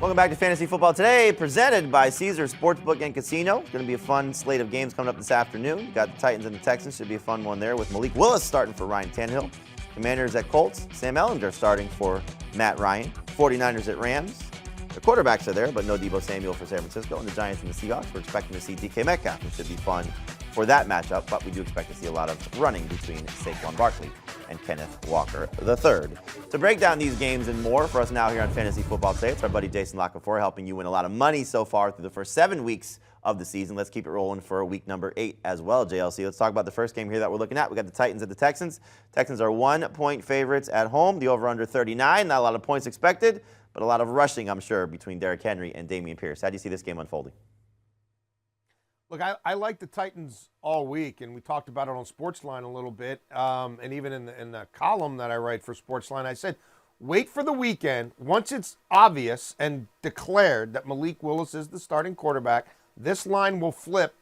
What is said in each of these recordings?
Welcome back to Fantasy Football Today, presented by Caesars Sportsbook and Casino. It's going to be a fun slate of games coming up this afternoon. You got the Titans and the Texans. Should be a fun one there with Malik Willis starting for Ryan Tannehill. Commanders at Colts. Sam Ehlinger starting for Matt Ryan. 49ers at Rams. The quarterbacks are there, but no Deebo Samuel for San Francisco. And the Giants and the Seahawks. We're expecting to see DK Metcalf. It should be fun for that matchup, but we do expect to see a lot of running between Saquon Barkley and Kenneth Walker III. To break down these games and more for us now here on Fantasy Football Today, it's our buddy Jason Lockefor helping you win a lot of money so far through the first 7 weeks of the season. Let's keep it rolling for week number 8 as well, JLC. Let's talk about the first game here that we're looking at. We got the Titans at the Texans. Texans are 1-point favorites at home. The over-under 39. Not a lot of points expected, but a lot of rushing, I'm sure, between Derrick Henry and Dameon Pierce. How do you see this game unfolding? Look, I like the Titans all week, and we talked about it on Sportsline a little bit, and even in the column that I write for Sportsline, I said, wait for the weekend. Once it's obvious and declared that Malik Willis is the starting quarterback, this line will flip.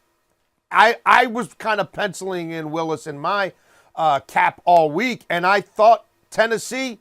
I was kind of penciling in Willis in my cap all week, and I thought Tennessee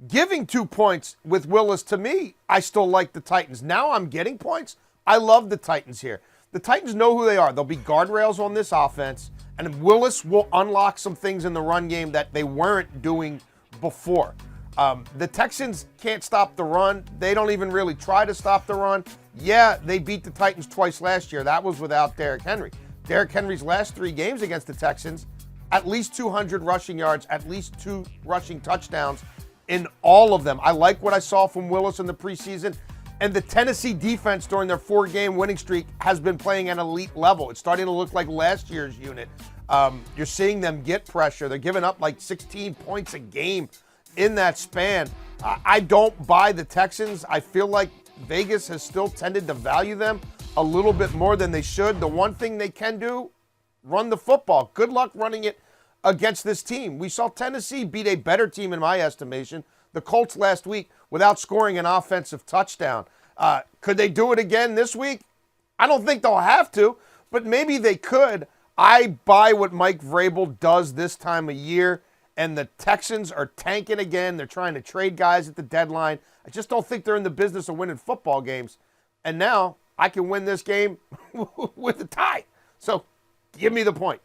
giving 2 points with Willis, to me, I still like the Titans. Now I'm getting points. I love the Titans here. The Titans know who they are. There'll be guardrails on this offense, and Willis will unlock some things in the run game that they weren't doing before. The Texans can't stop the run. They don't even really try to stop the run. Yeah, they beat the Titans twice last year. That was without Derrick Henry. Derrick Henry's last 3 games against the Texans, at least 200 rushing yards, at least 2 rushing touchdowns in all of them. I like what I saw from Willis in the preseason. And the Tennessee defense during their 4-game winning streak has been playing at an elite level. It's starting to look like last year's unit. You're seeing them get pressure. They're giving up like 16 points a game in that span. I don't buy the Texans. I feel like Vegas has still tended to value them a little bit more than they should. The one thing they can do, run the football. Good luck running it against this team. We saw Tennessee beat a better team in my estimation, the Colts, last week without scoring an offensive touchdown. Could they do it again this week? I don't think they'll have to, but maybe they could. I buy what Mike Vrabel does this time of year, and the Texans are tanking again. They're trying to trade guys at the deadline. I just don't think they're in the business of winning football games. And now I can win this game with a tie. So give me the point.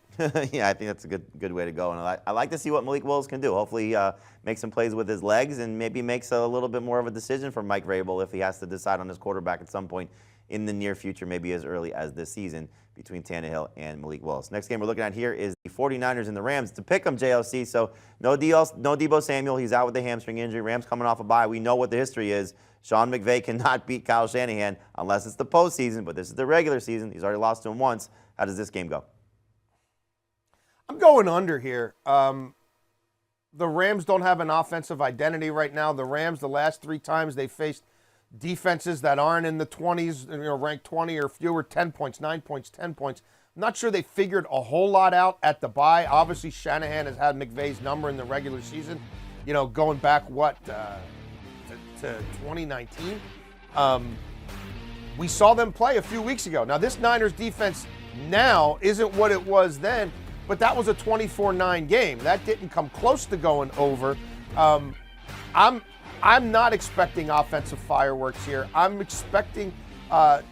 Yeah, I think that's a good way to go. And I like to see what Malik Willis can do. Hopefully make some plays with his legs and maybe makes a little bit more of a decision for Mike Vrabel if he has to decide on his quarterback at some point in the near future, maybe as early as this season, between Tannehill and Malik Willis. Next game we're looking at here is the 49ers and the Rams. To pick them, JLC, so no Deebo Samuel. He's out with a hamstring injury. Rams coming off a bye. We know what the history is. Sean McVay cannot beat Kyle Shanahan unless it's the postseason, but this is the regular season. He's already lost to him once. How does this game go? I'm going under here. The Rams don't have an offensive identity right now. The Rams, the last 3 times they faced defenses that aren't in the 20s, ranked 20 or fewer, 10 points, 9 points, 10 points. I'm not sure they figured a whole lot out at the bye. Obviously, Shanahan has had McVay's number in the regular season, going back, to 2019. We saw them play a few weeks ago. Now, this Niners defense now isn't what it was then, but that was a 24-9 game. That didn't come close to going over. I'm not expecting offensive fireworks here. I'm expecting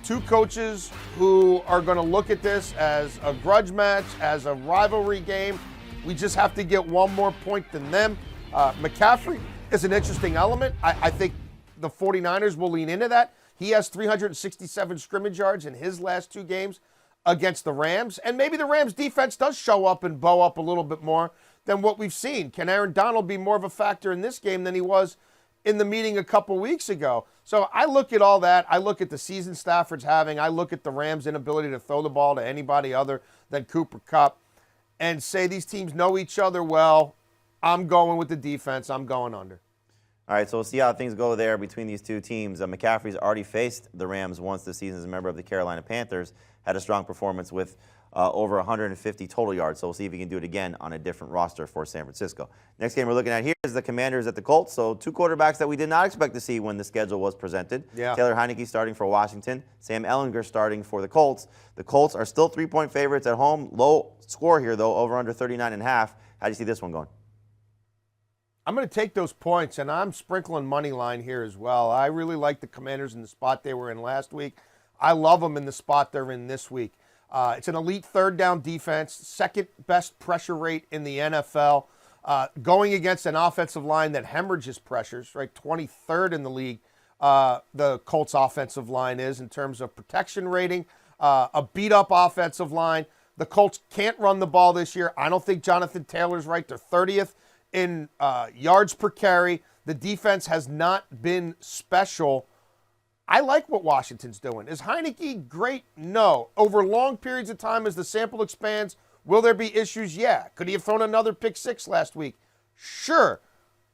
2 coaches who are going to look at this as a grudge match, as a rivalry game. We just have to get one more point than them. McCaffrey is an interesting element. I think the 49ers will lean into that. He has 367 scrimmage yards in his last 2 games against the Rams. And maybe the Rams defense does show up and bow up a little bit more than what we've seen. Can Aaron Donald be more of a factor in this game than he was in the meeting a couple weeks ago? So I look at all that. I look at the season Stafford's having. I look at the Rams' inability to throw the ball to anybody other than Cooper Kupp and say these teams know each other well. I'm going with the defense. I'm going under. All right, so we'll see how things go there between these 2 teams. McCaffrey's already faced the Rams once this season as a member of the Carolina Panthers, had a strong performance with over 150 total yards. So we'll see if he can do it again on a different roster for San Francisco. Next game we're looking at here is the Commanders at the Colts. So 2 quarterbacks that we did not expect to see when the schedule was presented. Yeah. Taylor Heineke starting for Washington, Sam Ehlinger starting for the Colts. The Colts are still 3-point favorites at home. Low score here, though, over under 39.5. How do you see this one going? I'm going to take those points, and I'm sprinkling money line here as well. I really like the Commanders in the spot they were in last week. I love them in the spot they're in this week. It's an elite third down defense, second best pressure rate in the NFL, going against an offensive line that hemorrhages pressures, right? 23rd in the league, the Colts offensive line is in terms of protection rating, a beat-up offensive line. The Colts can't run the ball this year. I don't think Jonathan Taylor's right. They're 30th in yards per carry. The defense has not been special. I like what Washington's doing. Is Heineke great? No. Over long periods of time as the sample expands, will there be issues? Yeah. Could he have thrown another pick six last week? Sure.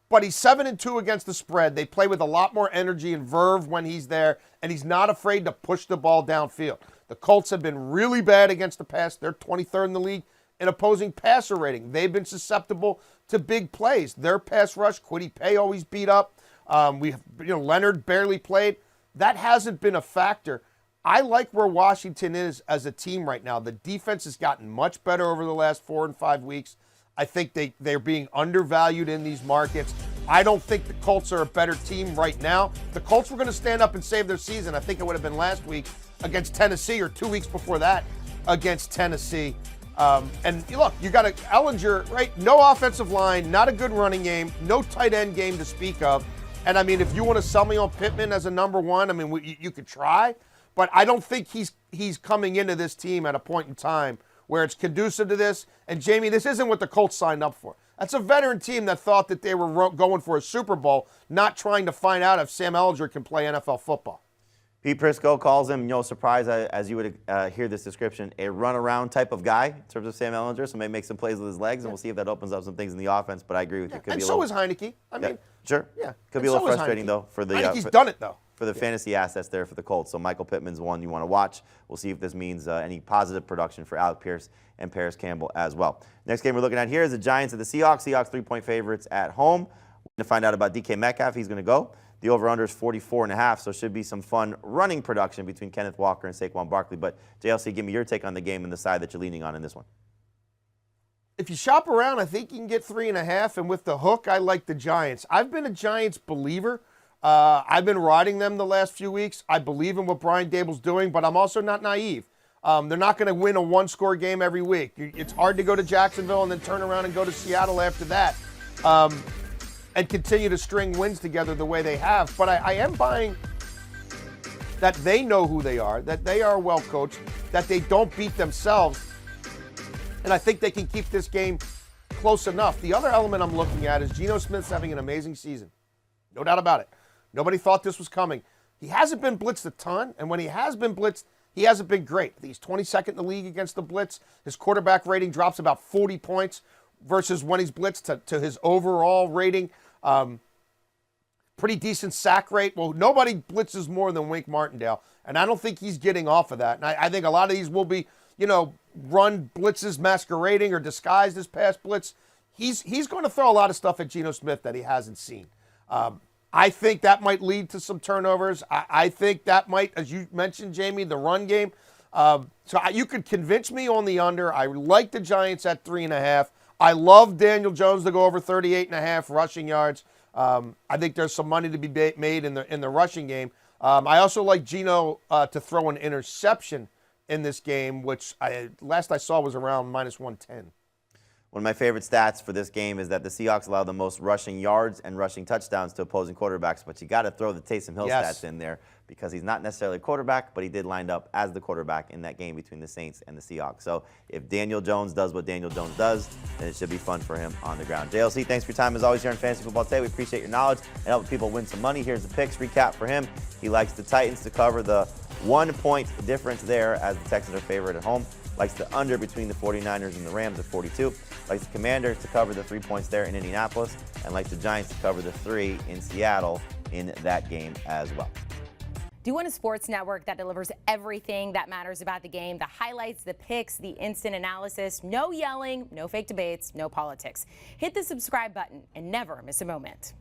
But he's 7-2 against the spread. They play with a lot more energy and verve when he's there, and he's not afraid to push the ball downfield. The Colts have been really bad against the pass. They're 23rd in the league in opposing passer rating. They've been susceptible to big plays. Their pass rush, Kwity Paye always beat up. Leonard barely played. That hasn't been a factor. I like where Washington is as a team right now. The defense has gotten much better over the last 4 and 5 weeks. I think they're being undervalued in these markets. I don't think the Colts are a better team right now. If the Colts were going to stand up and save their season, I think it would have been last week against Tennessee or 2 weeks before that against Tennessee. And look, you got Ellinger, right? No offensive line, not a good running game, no tight end game to speak of. And, I mean, if you want to sell me on Pittman as a number one, I mean, you could try. But I don't think he's coming into this team at a point in time where it's conducive to this. And, Jamie, this isn't what the Colts signed up for. That's a veteran team that thought that they were going for a Super Bowl, not trying to find out if Sam Ellinger can play NFL football. Pete Prisco calls him, no surprise, as you would hear this description, a run-around type of guy in terms of Sam Ellinger. So maybe make some plays with his legs, and we'll see if that opens up some things in the offense. But I agree with you. And so is Heineke. I mean, sure. Yeah. Could be a little frustrating, though, for the Heineke's done it, though. For the fantasy assets there for the Colts. So Michael Pittman's one you want to watch. We'll see if this means any positive production for Alec Pierce and Paris Campbell as well. Next game we're looking at here is the Giants at the Seahawks. Seahawks 3-point favorites at home. We're going to find out about DK Metcalf. He's going to go. The over-under is 44.5, so it should be some fun running production between Kenneth Walker and Saquon Barkley. But, JLC, give me your take on the game and the side that you're leaning on in this one. If you shop around, I think you can get 3.5, and with the hook, I like the Giants. I've been a Giants believer. I've been riding them the last few weeks. I believe in what Brian Dable's doing, but I'm also not naive. They're not going to win a one-score game every week. It's hard to go to Jacksonville and then turn around and go to Seattle after that. And continue to string wins together the way they have. But I am buying that they know who they are, that they are well coached, that they don't beat themselves. And I think they can keep this game close enough. The other element I'm looking at is Geno Smith's having an amazing season. No doubt about it. Nobody thought this was coming. He hasn't been blitzed a ton, and when he has been blitzed, he hasn't been great. He's 22nd in the league against the blitz. His quarterback rating drops about 40 points versus when he's blitzed to his overall rating. Pretty decent sack rate. Well, nobody blitzes more than Wink Martindale, and I don't think he's getting off of that. And I think a lot of these will be, run blitzes masquerading or disguised as pass blitz. He's going to throw a lot of stuff at Geno Smith that he hasn't seen. I think that might lead to some turnovers. I think that might, as you mentioned, Jamie, the run game. You could convince me on the under. I like the Giants at 3.5. I love Daniel Jones to go over 38.5 rushing yards. I think there's some money to be made in the rushing game. I also like Geno to throw an interception in this game, which last I saw was around -110. One of my favorite stats for this game is that the Seahawks allow the most rushing yards and rushing touchdowns to opposing quarterbacks, but you got to throw the Taysom Hill stats in there because he's not necessarily a quarterback, but he did line up as the quarterback in that game between the Saints and the Seahawks. So if Daniel Jones does what Daniel Jones does, then it should be fun for him on the ground. JLC, thanks for your time as always here on Fantasy Football Today. We appreciate your knowledge and helping people win some money. Here's the picks recap for him. He likes the Titans to cover the 1-point difference there as the Texans are favored at home. Likes the under between the 49ers and the Rams at 42. Likes the Commanders to cover the 3 points there in Indianapolis. And likes the Giants to cover the 3 in Seattle in that game as well. Do you want a sports network that delivers everything that matters about the game? The highlights, the picks, the instant analysis, no yelling, no fake debates, no politics. Hit the subscribe button and never miss a moment.